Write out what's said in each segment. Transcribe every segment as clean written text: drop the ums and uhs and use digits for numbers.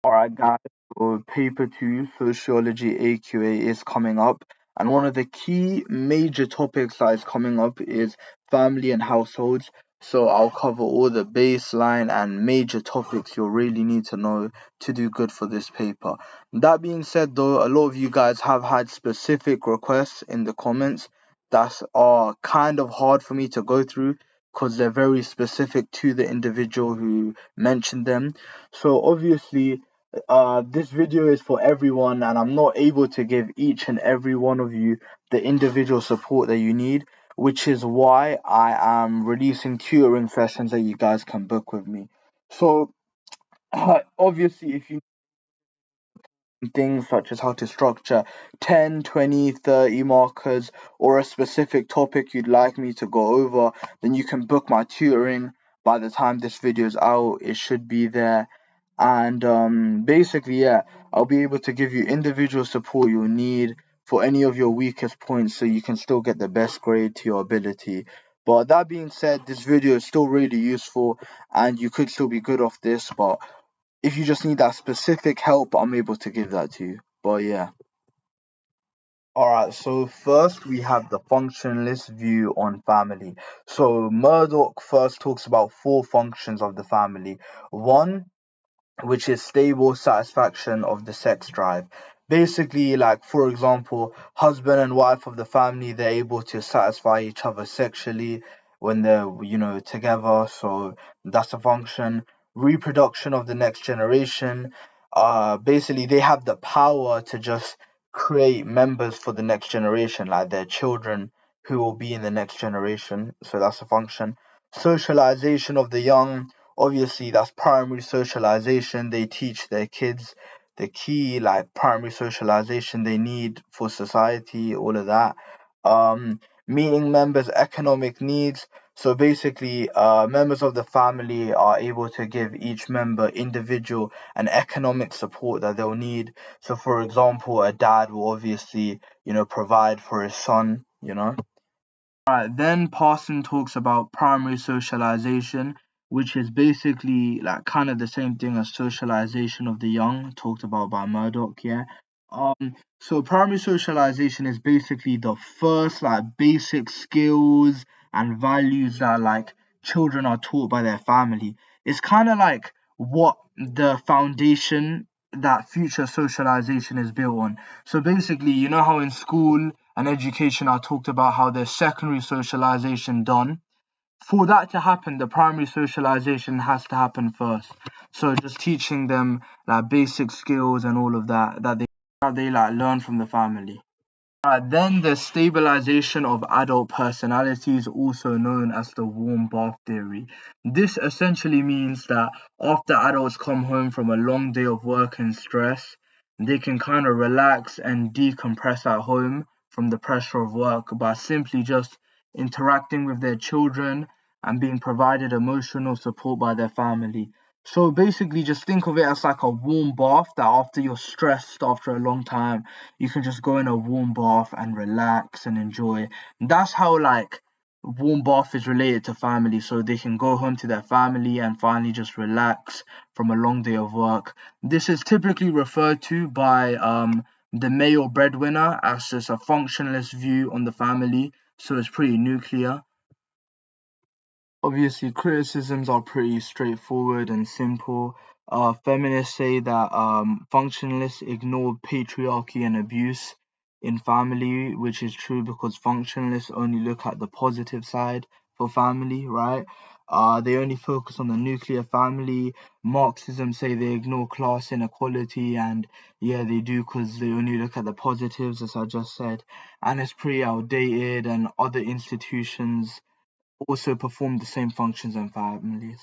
Alright, guys, so paper 2, Sociology AQA, is coming up. And one of the key major topics that is coming up is family and households. So I'll cover all the baseline and major topics you'll really need to know to do good for this paper. That being said, though, a lot of you guys have had specific requests in the comments that are kind of hard for me to go through because they're very specific to the individual who mentioned them. So obviously, this video is for everyone, and I'm not able to give each and every one of you the individual support that you need, which is why I am releasing tutoring sessions that you guys can book with me. So, obviously, if you need things such as how to structure 10, 20, 30 markers or a specific topic you'd like me to go over, then you can book my tutoring. By the time this video is out, it should be there. And basically, yeah, I'll be able to give you individual support you'll need for any of your weakest points so you can still get the best grade to your ability. But that being said, this video is still really useful and you could still be good off this. But if you just need that specific help, I'm able to give that to you. But yeah. Alright, so first we have the functionless view on family. So Murdoch first talks about four functions of the family. One, which is stable satisfaction of the sex drive. Basically, like for example, husband and wife of the family, they're able to satisfy each other sexually when they're, together. So that's a function. Reproduction of the next generation. Basically, they have the power to just create members for the next generation, like their children who will be in the next generation. So that's a function. Socialization of the young. Obviously, that's primary socialization. They teach their kids the key, like primary socialization they need for society, all of that. Meeting members' economic needs. So basically, members of the family are able to give each member individual and economic support that they'll need. So, for example, a dad will obviously, provide for his son. Alright, then Parson talks about primary socialization, which is basically like kind of the same thing as socialization of the young, talked about by Murdoch, yeah. So primary socialization is basically the first like basic skills and values that like children are taught by their family. It's kind of like what the foundation that future socialization is built on. So basically, you know how in school and education I talked about how there's secondary socialization done. For that to happen, the primary socialization has to happen first. So just teaching them like basic skills and all of that they like learn from the family. Then the stabilization of adult personalities, also known as the warm bath theory. This essentially means that after adults come home from a long day of work and stress, they can kind of relax and decompress at home from the pressure of work by simply just interacting with their children and being provided emotional support by their family. So basically, just think of it as like a warm bath that after you're stressed after a long time, you can just go in a warm bath and relax and enjoy. That's how like warm bath is related to family, so they can go home to their family and finally just relax from a long day of work. This is typically referred to by the male breadwinner as just a functionless view on the family, so it's pretty nuclear. Obviously, criticisms are pretty straightforward and simple. Feminists say that functionalists ignore patriarchy and abuse in family, which is true because functionalists only look at the positive side for family, right? They only focus on the nuclear family. Marxism say they ignore class inequality, and yeah, they do because they only look at the positives, as I just said. And it's pretty outdated, and other institutions also perform the same functions in families.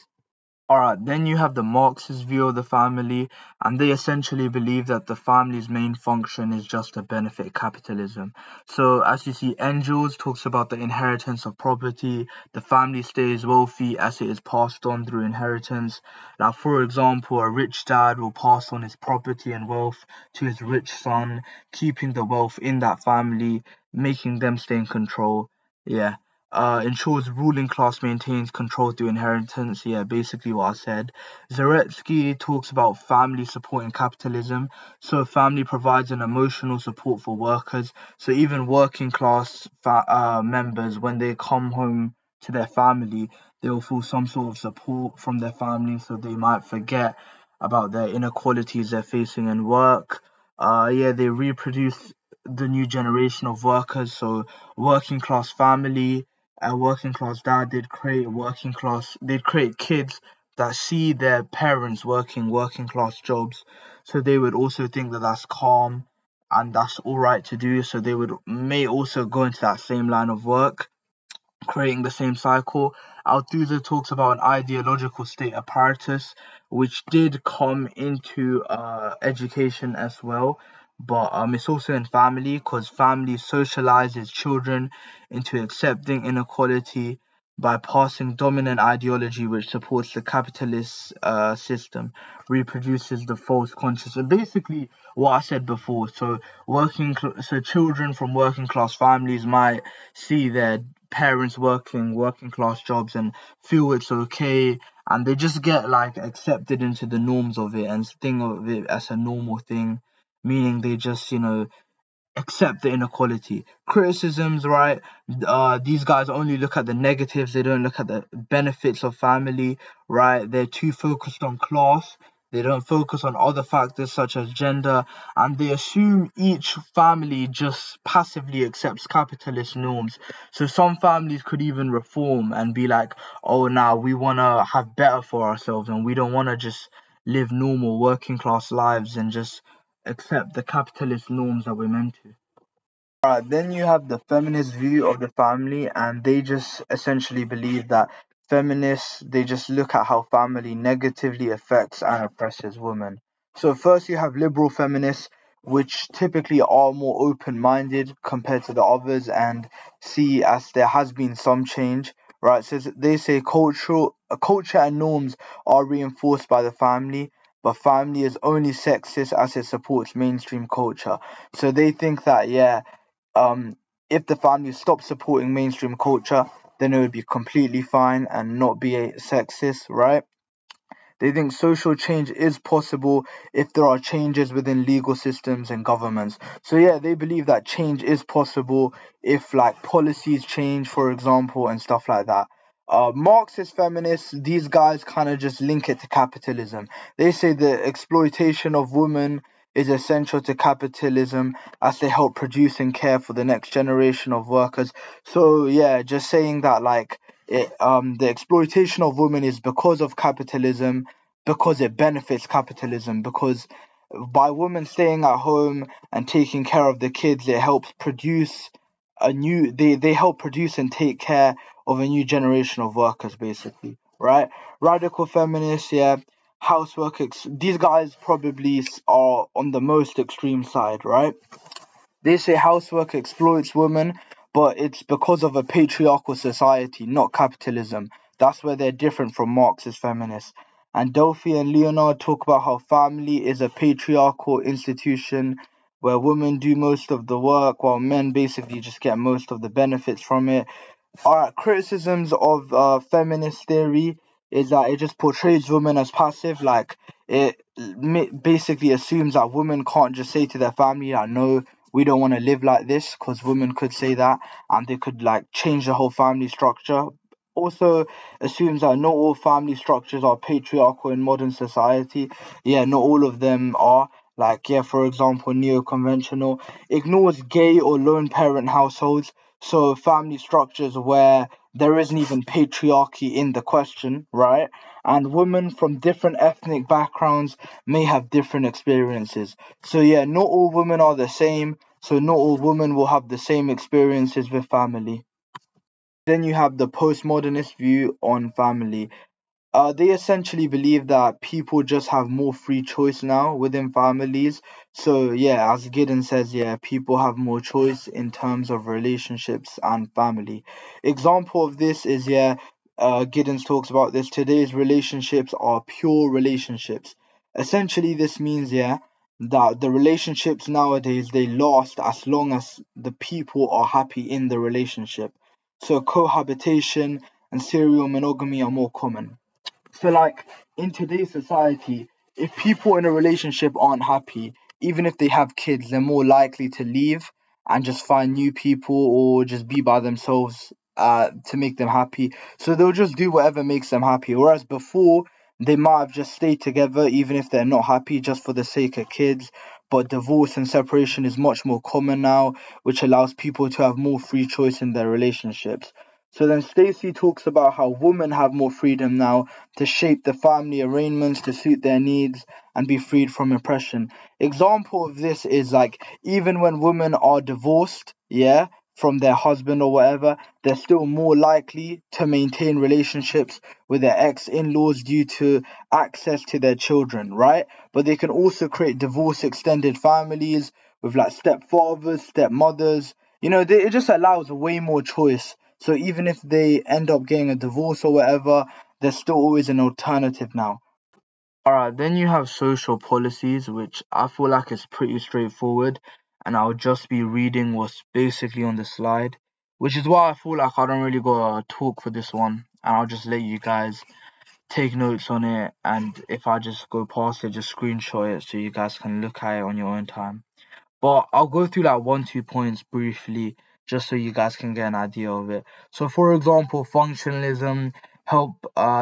Alright, then you have the Marxist view of the family, and they essentially believe that the family's main function is just to benefit capitalism. So, as you see, Engels talks about the inheritance of property. The family stays wealthy as it is passed on through inheritance. Now, for example, a rich dad will pass on his property and wealth to his rich son, keeping the wealth in that family, making them stay in control. Yeah. ensures ruling class maintains control through inheritance. Yeah, basically what I said. Zaretsky talks about family supporting capitalism. So family provides an emotional support for workers. So even working class members, when they come home to their family, they will feel some sort of support from their family. So they might forget about their inequalities they're facing in work. Yeah, they reproduce the new generation of workers. So working class family, a working class dad, they'd create kids that see their parents working working class jobs, so they would also think that that's calm and that's all right to do, so they would may also go into that same line of work, creating the same cycle. Althusser talks about an ideological state apparatus, which did come into education as well, but it's also in family because family socializes children into accepting inequality by passing dominant ideology which supports the capitalist system, reproduces the false consciousness. Basically, what I said before. So so children from working class families might see their parents working working class jobs and feel it's okay, and they just get like accepted into the norms of it and think of it as a normal thing, meaning they just accept the inequality. Criticisms, right? These guys only look at the negatives, they don't look at the benefits of family, right? They're too focused on class. They don't focus on other factors such as gender, and they assume each family just passively accepts capitalist norms. So some families could even reform and be like, oh, now we want to have better for ourselves and we don't want to just live normal working class lives and just accept the capitalist norms that we're meant to. Then you have the feminist view of the family, and they just essentially believe that feminists, they just look at how family negatively affects and oppresses women. So first you have liberal feminists, which typically are more open-minded compared to the others and see as there has been some change, right? So they say culture and norms are reinforced by the family, but family is only sexist as it supports mainstream culture. So they think that, yeah, um, if the family stopped supporting mainstream culture, then it would be completely fine and not be a sexist, right? They think social change is possible if there are changes within legal systems and governments. So yeah, they believe that change is possible if like policies change, for example, and stuff like that. Marxist feminists, these guys kind of just link it to capitalism. They say the exploitation of women is essential to capitalism as they help produce and care for the next generation of workers. So yeah, just saying that like the exploitation of women is because of capitalism, because it benefits capitalism, because by women staying at home and taking care of the kids, it helps produce they help produce and take care of a new generation of workers, basically, right? Radical feminists, yeah, these guys probably are on the most extreme side, right? They say housework exploits women, but it's because of a patriarchal society, not capitalism. That's where they're different from Marxist feminists. And Delphi and Leonard talk about how family is a patriarchal institution where women do most of the work while men basically just get most of the benefits from it. Alright, criticisms of feminist theory is that it just portrays women as passive. Like it basically assumes that women can't just say to their family, "I no, we don't want to live like this," because women could say that and they could like change the whole family structure. Also assumes that not all family structures are patriarchal in modern society. Yeah, not all of them are. Like, yeah, for example, neo-conventional ignores gay or lone parent households, so family structures where there isn't even patriarchy in the question, right? And women from different ethnic backgrounds may have different experiences. So yeah, not all women are the same, so not all women will have the same experiences with family. Then you have the postmodernist view on family. They essentially believe that people just have more free choice now within families. So yeah, as Gideon says, yeah, people have more choice in terms of relationships and family. Example of this is, yeah, Giddens talks about this. Today's relationships are pure relationships. Essentially, this means, yeah, that the relationships nowadays they last as long as the people are happy in the relationship. So cohabitation and serial monogamy are more common. So, like, in today's society, if people in a relationship aren't happy, even if they have kids, they're more likely to leave and just find new people or just be by themselves to make them happy. So they'll just do whatever makes them happy. Whereas before, they might have just stayed together even if they're not happy just for the sake of kids. But divorce and separation is much more common now, which allows people to have more free choice in their relationships. So then Stacey talks about how women have more freedom now to shape the family arrangements to suit their needs and be freed from oppression. Example of this is like even when women are divorced, yeah, from their husband or whatever, they're still more likely to maintain relationships with their ex-in-laws due to access to their children, right? But they can also create divorce extended families with like stepfathers, stepmothers. It just allows way more choice. So even if they end up getting a divorce or whatever, there's still always an alternative now. Alright, then you have social policies, which I feel like is pretty straightforward, and I'll just be reading what's basically on the slide, which is why I feel like I don't really gotta talk for this one, and I'll just let you guys take notes on it, and if I just go past it, just screenshot it so you guys can look at it on your own time. But I'll go through like 1, 2 points briefly just so you guys can get an idea of it. So for example, functionalism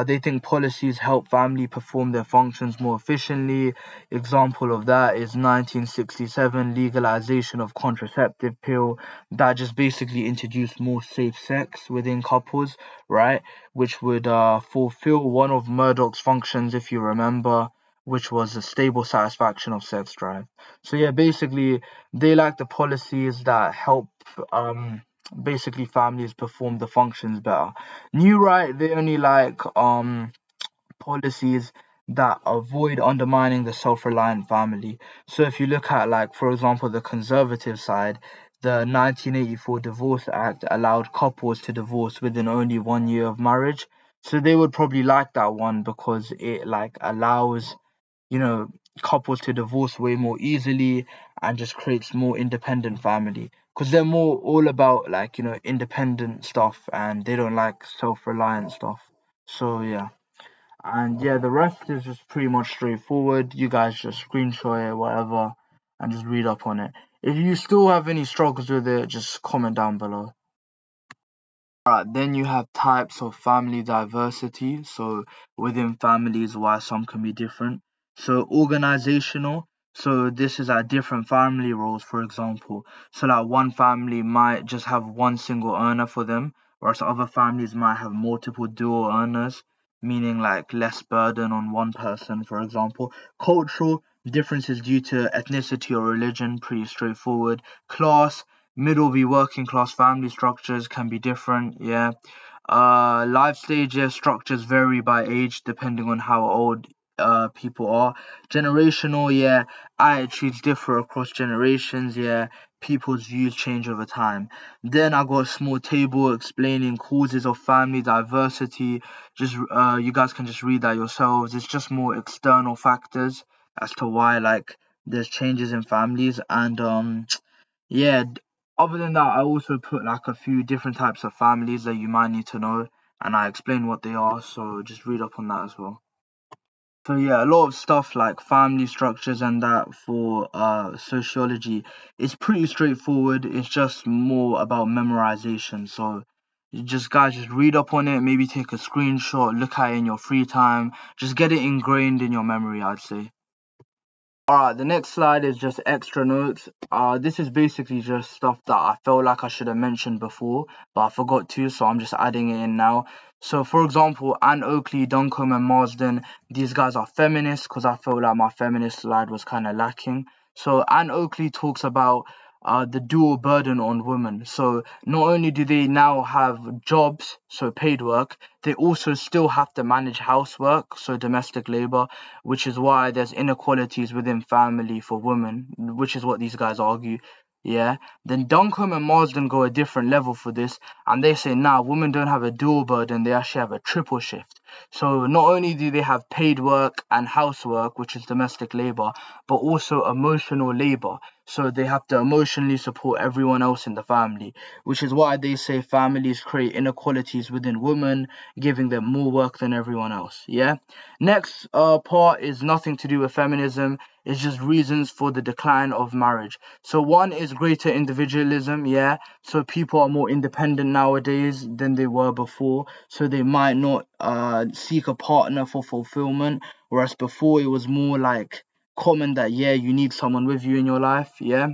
they think policies help family perform their functions more efficiently. Example of that is 1967 legalization of contraceptive pill that just basically introduced more safe sex within couples, right? Which would fulfill one of Murdoch's functions, if you remember, which was a stable satisfaction of sex drive. So yeah, basically they like the policies that help um basically families perform the functions better. New Right, they only like policies that avoid undermining the self-reliant family. So if you look at, like, for example, the conservative side, the 1984 Divorce Act allowed couples to divorce within only 1 year of marriage. So they would probably like that one because it like allows you know, couples to divorce way more easily and just creates more independent family. Because they're more all about like, independent stuff and they don't like self-reliant stuff. So yeah. And yeah, the rest is just pretty much straightforward. You guys just screenshot it, whatever, and just read up on it. If you still have any struggles with it, just comment down below. Alright, then you have types of family diversity. So within families, why some can be different. So organizational. So this is at different family roles, for example. So like one family might just have one single earner for them, whereas other families might have multiple dual earners, meaning like less burden on one person, for example. Cultural differences due to ethnicity or religion, pretty straightforward. Class, middle be working class family structures can be different, yeah. Life stages structures vary by age depending on how old people are. Generational, yeah. Attitudes differ across generations, yeah. People's views change over time. Then I got a small table explaining causes of family diversity. Just you guys can just read that yourselves. It's just more external factors as to why like there's changes in families. And yeah, other than that, I also put like a few different types of families that you might need to know, and I explain what they are, so just read up on that as well. So yeah, a lot of stuff like family structures and that for sociology is pretty straightforward. It's just more about memorization. So you just guys just read up on it, maybe take a screenshot, look at it in your free time, just get it ingrained in your memory, I'd say. Alright, the next slide is just extra notes. This is basically just stuff that I felt like I should have mentioned before, but I forgot to, so I'm just adding it in now. So, for example, Anne Oakley, Duncombe, and Marsden, these guys are feminists because I felt like my feminist slide was kind of lacking. So, Anne Oakley talks about the dual burden on women. So, not only do they now have jobs, so paid work, they also still have to manage housework, so domestic labor, which is why there's inequalities within family for women, which is what these guys argue. Yeah. Then Duncombe and Marsden go a different level for this, and they say, nah, women don't have a dual burden, they actually have a triple shift. So not only do they have paid work and housework, which is domestic labor, but also emotional labor. So they have to emotionally support everyone else in the family, which is why they say families create inequalities within women, giving them more work than everyone else. Yeah. Next part is nothing to do with feminism. It's just reasons for the decline of marriage. So one is greater individualism. Yeah. So people are more independent nowadays than they were before. So they might not seek a partner for fulfillment, whereas before it was more like common that yeah, you need someone with you in your life. Yeah.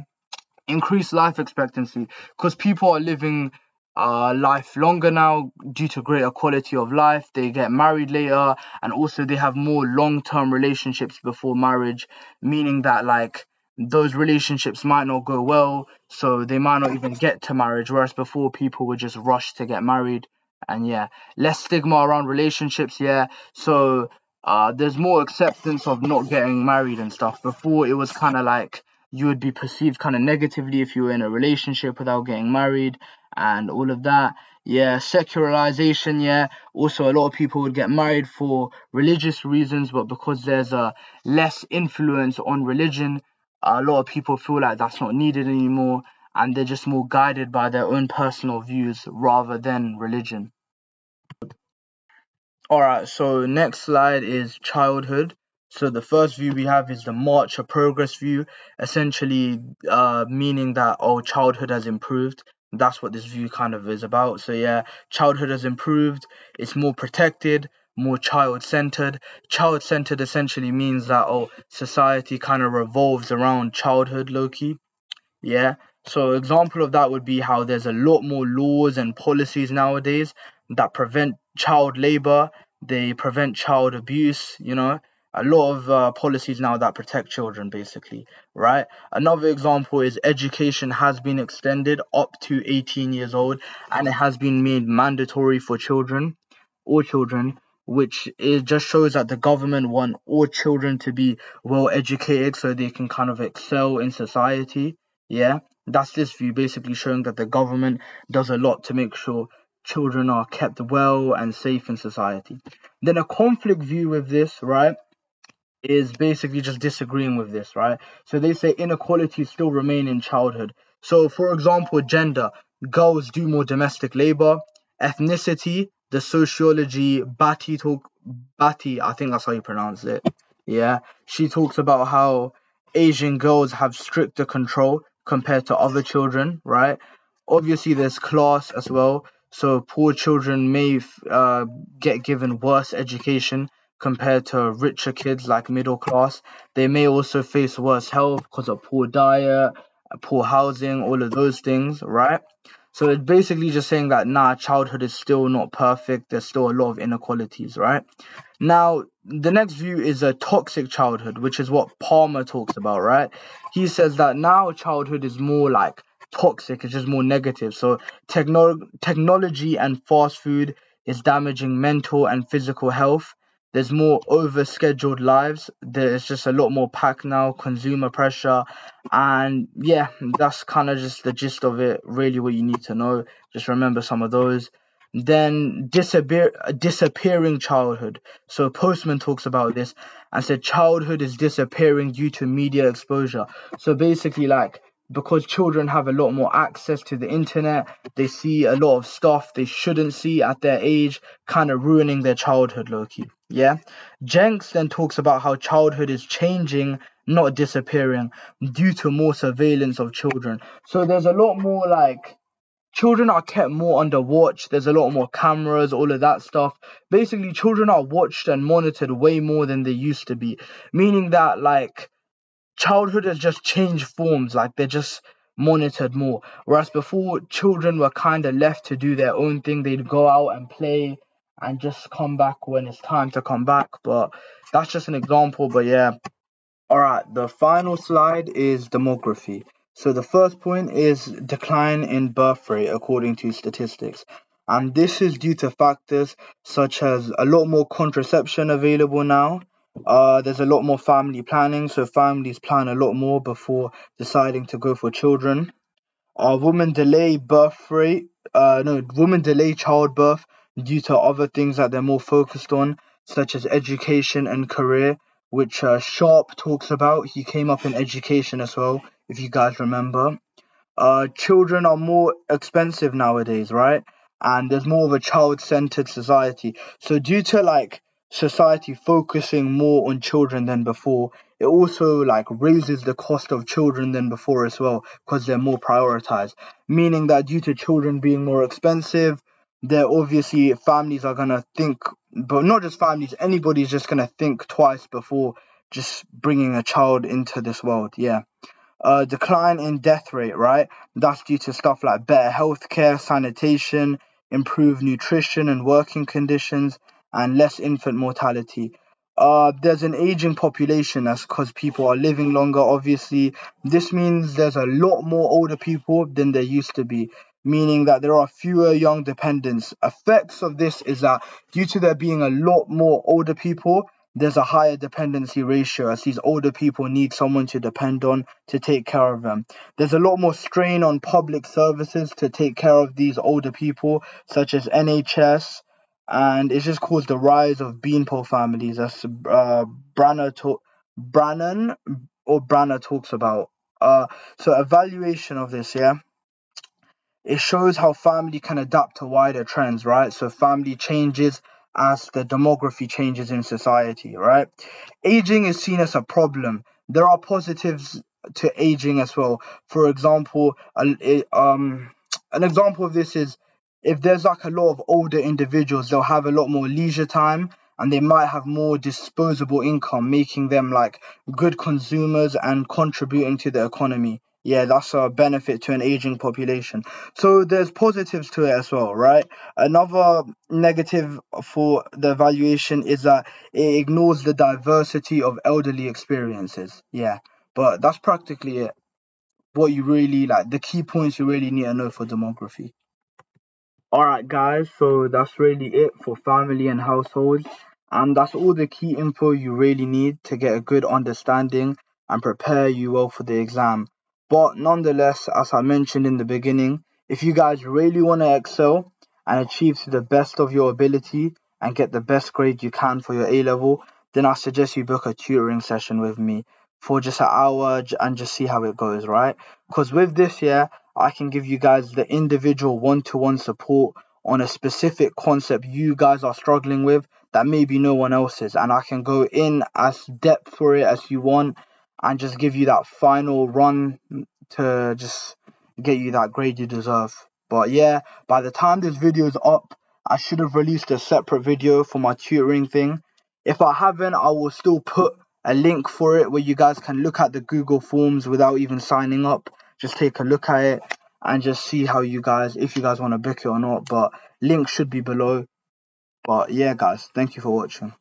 Increased life expectancy, because people are living life longer now due to greater quality of life. They get married later, and also they have more long-term relationships before marriage, meaning that like those relationships might not go well, so they might not even get to marriage, whereas before people would just rush to get married. And yeah, less stigma around relationships. Yeah. So there's more acceptance of not getting married and stuff. Before it was kind of like you would be perceived kind of negatively if you were in a relationship without getting married and all of that. Yeah, secularization. Yeah, also a lot of people would get married for religious reasons, but because there's a less influence on religion, a lot of people feel like that's not needed anymore, and they're just more guided by their own personal views rather than religion. All right, so next slide is childhood. So the first view we have is the March of Progress view, essentially meaning that oh, childhood has improved. That's what this view kind of is about. So yeah, childhood has improved. It's more protected, more child-centered. Child-centered essentially means that oh, society kind of revolves around childhood, low-key. Yeah. So example of that would be how there's a lot more laws and policies nowadays that prevent child labor, they prevent child abuse, a lot of policies now that protect children basically, right? Another example is education has been extended up to 18 years old, and it has been made mandatory for children, all children, which it just shows that the government want all children to be well educated so they can kind of excel in society. Yeah, that's this view basically showing that the government does a lot to make sure children are kept well and safe in society. Then a conflict view with this, right, is basically just disagreeing with this, right? So they say inequalities still remain in childhood. So, for example, gender, girls do more domestic labor. Ethnicity, the sociology Batty, I think that's how you pronounce it. Yeah, she talks about how Asian girls have stricter control compared to other children, right? Obviously, there's class as well. So poor children may get given worse education compared to richer kids like middle class. They may also face worse health because of poor diet, poor housing, all of those things, right? So it's basically just saying that nah, childhood is still not perfect. There's still a lot of inequalities, right? Now, the next view is a toxic childhood, which is what Palmer talks about, right? He says that now childhood is more like toxic, it's just more negative. So technology and fast food is damaging mental and physical health. There's more overscheduled lives. There's just a lot more packed now, consumer pressure. And yeah, that's kind of just the gist of it, really what you need to know. Just remember some of those. Then disappearing childhood. So Postman talks about this and said childhood is disappearing due to media exposure. So basically, like, because children have a lot more access to the internet, they see a lot of stuff they shouldn't see at their age, kind of ruining their childhood, low-key. Yeah. Jenks then talks about how childhood is changing, not disappearing, due to more surveillance of children. So there's a lot more like children are kept more under watch. There's a lot more cameras, all of that stuff. Basically, children are watched and monitored way more than they used to be, meaning that like childhood has just changed forms, like they're just monitored more. Whereas before, children were kind of left to do their own thing. They'd go out and play and just come back when it's time to come back. But that's just an example. But yeah, all right, the final slide is demography. So the first point is decline in birth rate according to statistics. And this is due to factors such as a lot more contraception available now. There's a lot more family planning, so families plan a lot more before deciding to go for children. Women delay birth rate, no, women delay childbirth due to other things that they're more focused on, such as education and career, which Sharp talks about. He came up in education as well, if you guys remember. Children are more expensive nowadays, right? And there's more of a child-centered society. So due to like society focusing more on children than before, it also like raises the cost of children than before as well, because they're more prioritized. Meaning that due to children being more expensive, they're obviously families are gonna think, but not just families, anybody's just gonna think twice before just bringing a child into this world. Yeah. Decline in death rate, right? That's due to stuff like better healthcare, sanitation, improved nutrition and working conditions, and less infant mortality. There's an aging population. That's because people are living longer, obviously. This means there's a lot more older people than there used to be, meaning that there are fewer young dependents. Effects of this is that due to there being a lot more older people, there's a higher dependency ratio, as these older people need someone to depend on to take care of them. There's a lot more strain on public services to take care of these older people, such as NHS, and it's just caused the rise of beanpole families, as Brannan Branner talks about. So evaluation of this, yeah, it shows how family can adapt to wider trends, right? So family changes as the demography changes in society, right? Aging is seen as a problem. There are positives to aging as well. For example, an example of this is if there's like a lot of older individuals, they'll have a lot more leisure time and they might have more disposable income, making them like good consumers and contributing to the economy. Yeah, that's a benefit to an aging population. So there's positives to it as well, right? Another negative for the evaluation is that it ignores the diversity of elderly experiences. Yeah, but that's practically it. What you really like, the key points you really need to know for demography. Alright, guys, so that's really it for family and households. And that's all the key info you really need to get a good understanding and prepare you well for the exam. But nonetheless, as I mentioned in the beginning, if you guys really want to excel and achieve to the best of your ability and get the best grade you can for your A level, then I suggest you book a tutoring session with me for just an hour and just see how it goes, right? Because with this, yeah, I can give you guys the individual one-to-one support on a specific concept you guys are struggling with that maybe no one else is. And I can go in as depth for it as you want and just give you that final run to just get you that grade you deserve. But yeah, by the time this video is up, I should have released a separate video for my tutoring thing. If I haven't, I will still put a link for it where you guys can look at the Google Forms without even signing up. Just take a look at it and just see how you guys, if you guys want to book it or not. But link should be below. But yeah, guys, thank you for watching.